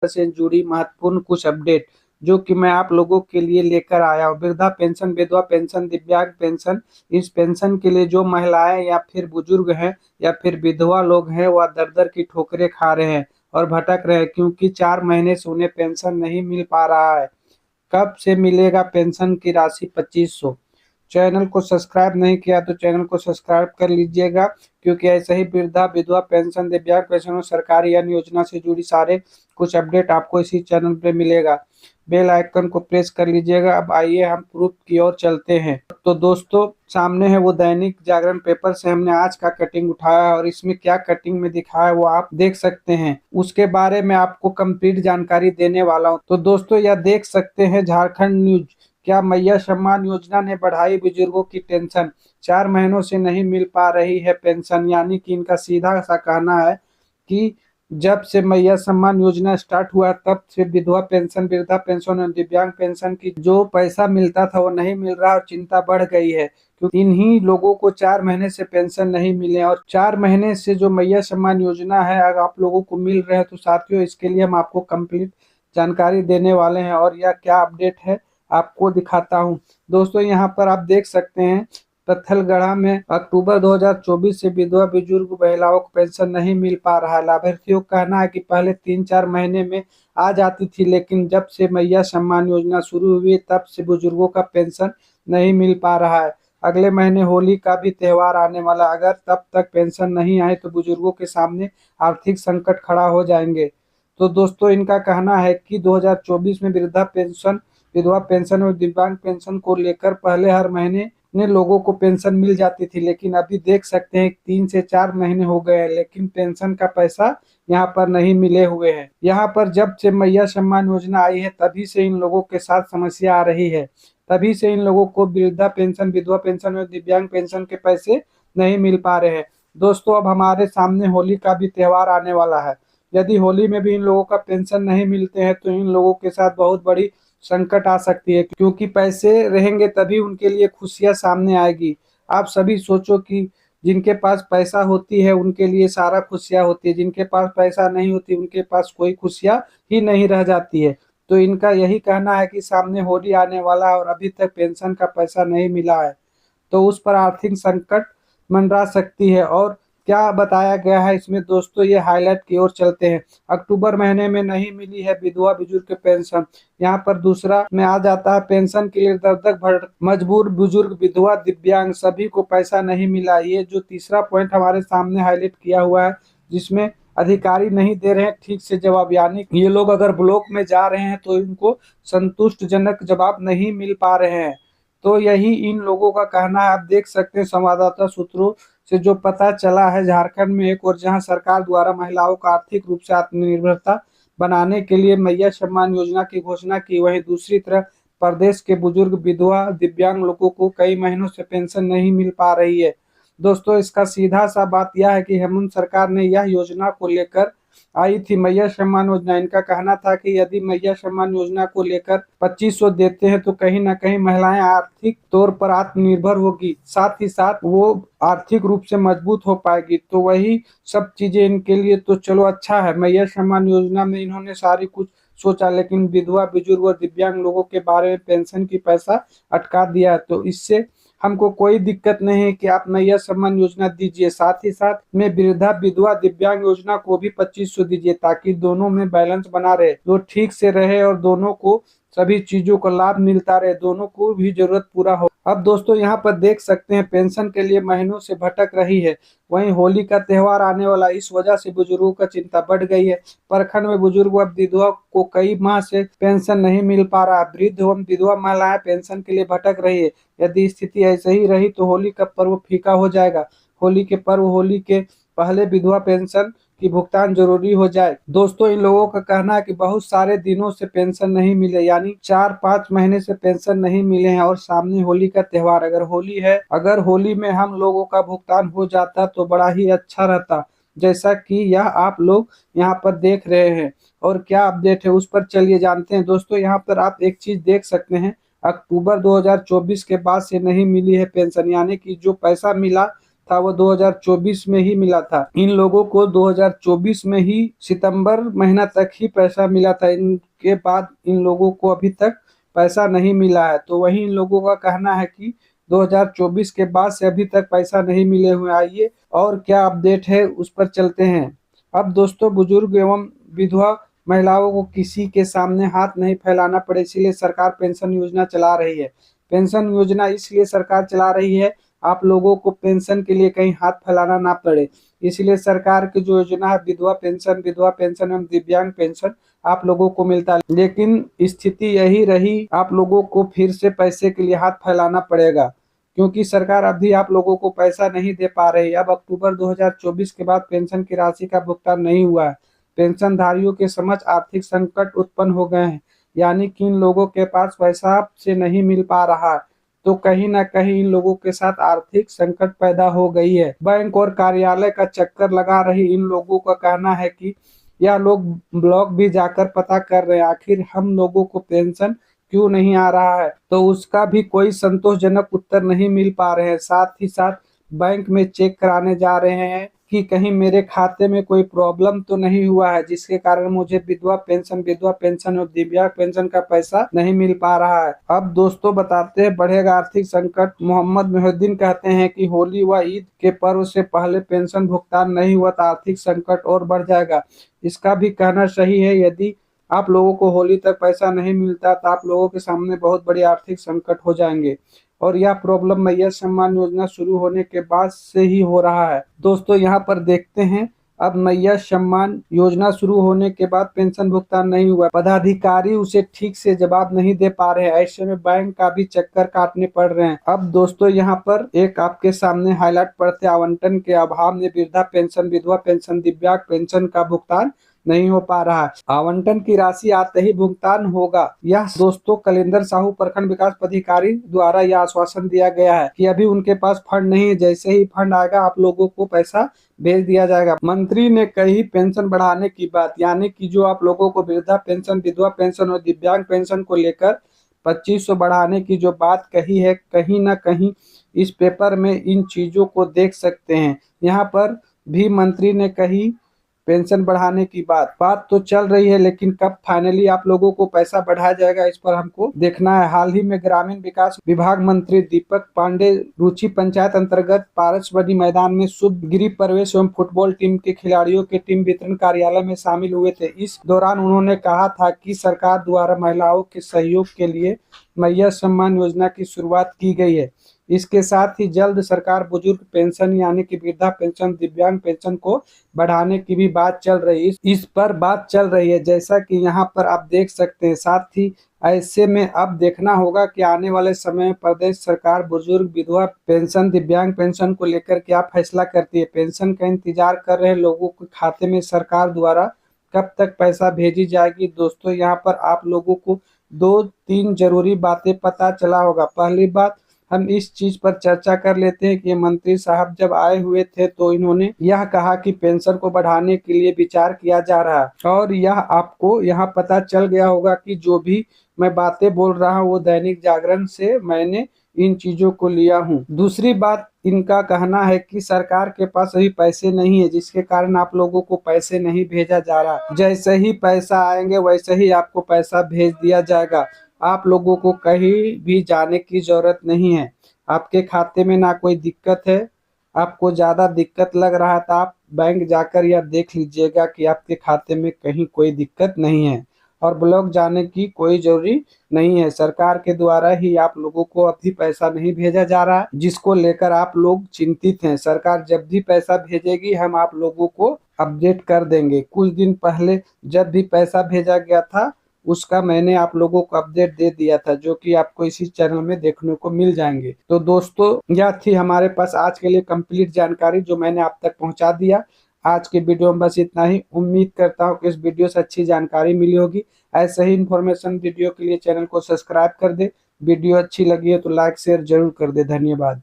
से जुड़ी महत्वपूर्ण कुछ अपडेट जो कि मैं आप लोगों के लिए लेकर आया हूँ। वृद्धा पेंशन, विधवा पेंशन, दिव्यांग पेंशन, इस पेंशन के लिए जो महिलाएं या फिर बुजुर्ग हैं या फिर विधवा लोग हैं वह दर दर की ठोकरें खा रहे हैं और भटक रहे हैं, क्योंकि 4 महीने से उन्हें पेंशन नहीं मिल पा रहा है। कब से मिलेगा पेंशन की राशि 2500? चैनल को सब्सक्राइब नहीं किया तो चैनल को सब्सक्राइब कर लीजिएगा, क्योंकि ऐसे ही वृद्धा, विधवा पेंशन, दिव्यांग पेंशन और सरकारी अन्य योजना से जुड़ी सारे कुछ अपडेट आपको इसी चैनल पे मिलेगा। बेल आइकन को प्रेस कर लीजिएगा। अब आइए हम प्रूफ की ओर चलते हैं। तो दोस्तों, सामने है वो दैनिक जागरण पेपर से हमने आज का कटिंग उठाया है और इसमें क्या कटिंग में दिखाया है वो आप देख सकते हैं। उसके बारे में आपको कंप्लीट जानकारी देने वाला हूँ। तो दोस्तों, यह देख सकते हैं झारखंड न्यूज। क्या मैया सम्मान योजना ने बढ़ाई बुजुर्गों की टेंशन? 4 महीनों से नहीं मिल पा रही है पेंशन, यानी कि इनका सीधा सा कहना है कि जब से मैया सम्मान योजना स्टार्ट हुआ तब से विधवा पेंशन, वृद्धा पेंशन और दिव्यांग पेंशन की जो पैसा मिलता था वो नहीं मिल रहा और चिंता बढ़ गई है, क्योंकि इन्हीं लोगों को 4 महीने से पेंशन नहीं मिले। और 4 महीने से जो मैया सम्मान योजना है अगर आप लोगों को मिल रहे हैं तो साथियों, इसके लिए हम आपको कंप्लीट जानकारी देने वाले हैं और यह क्या अपडेट है आपको दिखाता हूँ। दोस्तों, यहाँ पर आप देख सकते हैं पत्थलगढ़ा में अक्टूबर 2024 से विधवा बुजुर्ग महिलाओं को पेंशन नहीं मिल पा रहा है। लाभार्थियों का कहना है कि पहले 3-4 महीने में आ जाती थी, लेकिन जब से मैया सम्मान योजना शुरू हुई तब से बुजुर्गों का पेंशन नहीं मिल पा रहा है। अगले महीने होली का भी त्योहार आने वाला, अगर तब तक पेंशन नहीं आए तो बुजुर्गों के सामने आर्थिक संकट खड़ा हो जाएंगे। तो दोस्तों, इनका कहना है कि 2024 में वृद्धा पेंशन, विधवा पेंशन और दिव्यांग पेंशन को लेकर पहले हर महीने ने लोगों को पेंशन मिल जाती थी, लेकिन अभी देख सकते हैं 3 से 4 महीने हो गए हैं लेकिन पेंशन का पैसा यहाँ पर नहीं मिले हुए हैं। यहाँ पर जब से मैया सम्मान योजना आई है तभी से इन लोगों के साथ समस्या आ रही है, तभी से इन लोगों को वृद्धा पेंशन, विधवा पेंशन और दिव्यांग पेंशन के पैसे नहीं मिल पा रहे हैं। दोस्तों, अब हमारे सामने होली का भी त्योहार आने वाला है। यदि होली में भी इन लोगों का पेंशन नहीं मिलते हैं तो इन लोगों के साथ बहुत बड़ी संकट आ सकती है, क्योंकि पैसे रहेंगे तभी उनके लिए खुशियां सामने आएगी। आप सभी सोचो कि जिनके पास पैसा होती है उनके लिए सारा खुशियां होती है, जिनके पास पैसा नहीं होती उनके पास कोई खुशियां ही नहीं रह जाती है। तो इनका यही कहना है कि सामने होली आने वाला है और अभी तक पेंशन का पैसा नहीं मिला है, तो उस पर आर्थिक संकट मंडरा सकती है। और क्या बताया गया है इसमें दोस्तों, ये हाईलाइट की ओर चलते हैं। अक्टूबर महीने में नहीं मिली है विधवा बुजुर्ग पेंशन। यहाँ पर दूसरा में आ जाता है पेंशन के लिए दर दर भर मजबूर बुजुर्ग, विधवा, दिव्यांग सभी को पैसा नहीं मिला। ये जो तीसरा पॉइंट हमारे सामने हाईलाइट किया हुआ है, जिसमें अधिकारी नहीं दे रहे हैं ठीक से जवाब, यानी ये लोग अगर ब्लॉक में जा रहे हैं तो इनको संतुष्टजनक जवाब नहीं मिल पा रहे हैं। तो यही इन लोगों का कहना है। आप देख सकते हैं संवाददाता सूत्रों से जो पता चला है, झारखंड में एक और जहां सरकार द्वारा महिलाओं को आर्थिक रूप से आत्मनिर्भरता बनाने के लिए मैया सम्मान योजना की घोषणा की, वहीं दूसरी तरफ प्रदेश के बुजुर्ग, विधवा, दिव्यांग लोगों को कई महीनों से पेंशन नहीं मिल पा रही है। दोस्तों, इसका सीधा सा बात यह है कि हेमंत सरकार ने यह योजना को लेकर आई थी मैया सम्मान योजना। इनका कहना था कि यदि मैया सम्मान योजना को लेकर 2500 देते हैं तो कहीं ना कहीं महिलाएं आर्थिक तौर पर आत्मनिर्भर होगी, साथ ही साथ वो आर्थिक रूप से मजबूत हो पाएगी। तो वही सब चीजें इनके लिए तो चलो अच्छा है। मैया सम्मान योजना में इन्होंने सारी कुछ सोचा, लेकिन विधवा, बुजुर्ग और दिव्यांग लोगों के बारे में पेंशन की पैसा अटका दिया। तो इससे हमको कोई दिक्कत नहीं है कि आप मैया सम्मान योजना दीजिए, साथ ही साथ में वृद्धा, विधवा, दिव्यांग योजना को भी 2500 दीजिए, ताकि दोनों में बैलेंस बना रहे, जो ठीक से रहे और दोनों को सभी चीजों का लाभ मिलता रहे, दोनों को भी जरूरत पूरा हो। अब दोस्तों, यहाँ पर देख सकते हैं पेंशन के लिए महीनों से भटक रही है। वहीं होली का त्योहार आने वाला, इस वजह से बुजुर्गों का चिंता बढ़ गई है। प्रखंड में बुजुर्ग व विधवा को कई माह से पेंशन नहीं मिल पा रहा। वृद्ध एवं विधवा महिलाएं पेंशन के लिए भटक रही है। यदि स्थिति ऐसे ही रही तो होली का पर्व फीका हो जाएगा। होली के पर्व, होली के पहले विधवा पेंशन की भुगतान जरूरी हो जाए। दोस्तों, इन लोगों का कहना है कि बहुत सारे दिनों से पेंशन नहीं मिले, यानी 4-5 महीने से पेंशन नहीं मिले हैं और सामने होली का त्योहार, अगर होली है, अगर होली में हम लोगों का भुगतान हो जाता तो बड़ा ही अच्छा रहता, जैसा कि यह आप लोग यहाँ पर देख रहे हैं। और क्या अपडेट है उस पर चलिए जानते हैं। दोस्तों, यहाँ पर आप एक चीज देख सकते हैं, अक्टूबर 2024 के बाद से नहीं मिली है पेंशन, यानी कि जो पैसा मिला था वो 2024 में ही मिला था। इन लोगों को 2024 में ही सितंबर महीना तक ही पैसा मिला था। इनके बाद इन लोगों को अभी तक पैसा नहीं मिला है। तो वही इन लोगों का कहना है कि 2024 के बाद से अभी तक पैसा नहीं मिले हुए। आइए और क्या अपडेट है उस पर चलते हैं। अब दोस्तों, बुजुर्ग एवं विधवा महिलाओं को किसी के सामने हाथ नहीं फैलाना पड़े, इसीलिए सरकार पेंशन योजना चला रही है। पेंशन योजना इसलिए सरकार चला रही है, आप लोगों को पेंशन के लिए कहीं हाथ फैलाना ना पड़े, इसलिए सरकार की जो योजना है विधवा पेंशन एवं दिव्यांग पेंशन आप लोगों को मिलता है। लेकिन स्थिति यही रही, आप लोगों को फिर से पैसे के लिए हाथ फैलाना पड़ेगा, क्योंकि सरकार अभी आप लोगों को पैसा नहीं दे पा रही। अब अक्टूबर 2024 के बाद पेंशन की राशि का भुगतान नहीं हुआ है। पेंशनधारियों के समक्ष आर्थिक संकट उत्पन्न हो गए हैं, यानी कि इन लोगों के पास पैसा से नहीं मिल पा रहा है। तो कहीं ना कहीं इन लोगों के साथ आर्थिक संकट पैदा हो गई है। बैंक और कार्यालय का चक्कर लगा रही इन लोगों का कहना है कि यह लोग ब्लॉक भी जाकर पता कर रहे हैं आखिर हम लोगों को पेंशन क्यों नहीं आ रहा है, तो उसका भी कोई संतोषजनक उत्तर नहीं मिल पा रहे हैं। साथ ही साथ बैंक में चेक कराने जा रहे हैं कि कहीं मेरे खाते में कोई प्रॉब्लम तो नहीं हुआ है जिसके कारण मुझे विधवा पेंशन और दिव्यांग पेंशन का पैसा नहीं मिल पा रहा है। अब दोस्तों बताते हैं बढ़ेगा आर्थिक संकट। मोहम्मद मोहिउद्दीन कहते हैं कि होली व ईद के पर्व से पहले पेंशन भुगतान नहीं हुआ तो आर्थिक संकट और बढ़ जाएगा। इसका भी कहना सही है, यदि आप लोगों को होली तक पैसा नहीं मिलता तो आप लोगों के सामने बहुत बड़ी आर्थिक संकट हो जाएंगे। और यह प्रॉब्लम मैया सम्मान योजना शुरू होने के बाद से ही हो रहा है। दोस्तों यहाँ पर देखते हैं, अब मैया सम्मान योजना शुरू होने के बाद पेंशन भुगतान नहीं हुआ, पदाधिकारी उसे ठीक से जवाब नहीं दे पा रहे हैं, ऐसे में बैंक का भी चक्कर काटने पड़ रहे हैं। अब दोस्तों यहाँ पर एक आपके सामने हाईलाइट पड़ते, आवंटन के अभाव में वृद्धा पेंशन, विधवा पेंशन, दिव्यांग पेंशन का भुगतान नहीं हो पा रहा है। आवंटन की राशि आते ही भुगतान होगा, यह दोस्तों कलिंदर साहू प्रखंड विकास पदाधिकारी द्वारा यह आश्वासन दिया गया है कि अभी उनके पास फंड नहीं है, जैसे ही फंड आएगा आप लोगों को पैसा भेज दिया जाएगा। मंत्री ने कही पेंशन बढ़ाने की बात, यानी कि जो आप लोगों को वृद्धा पेंशन, विधवा पेंशन और दिव्यांग पेंशन को लेकर 2500 बढ़ाने की जो बात कही है, कहीं ना कहीं इस पेपर में इन चीजों को देख सकते हैं। यहाँ पर भी मंत्री ने कही पेंशन बढ़ाने की बात तो चल रही है, लेकिन कब फाइनली आप लोगों को पैसा बढ़ाया जाएगा इस पर हमको देखना है। हाल ही में ग्रामीण विकास विभाग मंत्री दीपक पांडे रुचि पंचायत अंतर्गत पारसवनी मैदान में शुभ गृह प्रवेश एवं फुटबॉल टीम के खिलाड़ियों के टीम वितरण कार्यालय में शामिल हुए थे। इस दौरान उन्होंने कहा था कि सरकार द्वारा महिलाओं के सहयोग के लिए मैया सम्मान योजना की शुरुआत की गई है। इसके साथ ही जल्द सरकार बुजुर्ग पेंशन यानी कि वृद्धा पेंशन, दिव्यांग पेंशन को बढ़ाने की भी बात चल रही है। इस पर बात चल रही है, जैसा कि यहाँ पर आप देख सकते हैं। साथ ही ऐसे में अब देखना होगा कि आने वाले समय में प्रदेश सरकार बुजुर्ग, विधवा पेंशन, दिव्यांग पेंशन को लेकर क्या फैसला करती है। पेंशन का इंतजार कर रहे लोगों के खाते में सरकार द्वारा कब तक पैसा भेजी जाएगी। दोस्तों यहाँ पर आप लोगों को 2-3 जरूरी बातें पता चला होगा। पहली बात, हम इस चीज पर चर्चा कर लेते हैं कि मंत्री साहब जब आए हुए थे तो इन्होंने यह कहा कि पेंशन को बढ़ाने के लिए विचार किया जा रहा है, और यह आपको यहाँ पता चल गया होगा कि जो भी मैं बातें बोल रहा हूँ वो दैनिक जागरण से मैंने इन चीजों को लिया हूँ। दूसरी बात, इनका कहना है कि सरकार के पास अभी पैसे नहीं है, जिसके कारण आप लोगों को पैसे नहीं भेजा जा रहा। जैसे ही पैसा आएंगे वैसे ही आपको पैसा भेज दिया जाएगा। आप लोगों को कहीं भी जाने की जरूरत नहीं है। आपके खाते में ना कोई दिक्कत है, आपको ज्यादा दिक्कत लग रहा है तो आप बैंक जाकर यह देख लीजिएगा कि आपके खाते में कहीं कोई दिक्कत नहीं है, और ब्लॉक जाने की कोई जरूरी नहीं है। सरकार के द्वारा ही आप लोगों को अभी पैसा नहीं भेजा जा रहा है, जिसको लेकर आप लोग चिंतित हैं। सरकार जब भी पैसा भेजेगी हम आप लोगों को अपडेट कर देंगे। कुछ दिन पहले जब भी पैसा भेजा गया था उसका मैंने आप लोगों को अपडेट दे दिया था, जो कि आपको इसी चैनल में देखने को मिल जाएंगे। तो दोस्तों यह थी हमारे पास आज के लिए कंप्लीट जानकारी जो मैंने आप तक पहुंचा दिया। आज के वीडियो में बस इतना ही। उम्मीद करता हूं कि इस वीडियो से अच्छी जानकारी मिली होगी। ऐसे ही इन्फॉर्मेशन वीडियो के लिए चैनल को सब्सक्राइब कर दे। वीडियो अच्छी लगी है तो लाइक शेयर जरूर कर दे। धन्यवाद।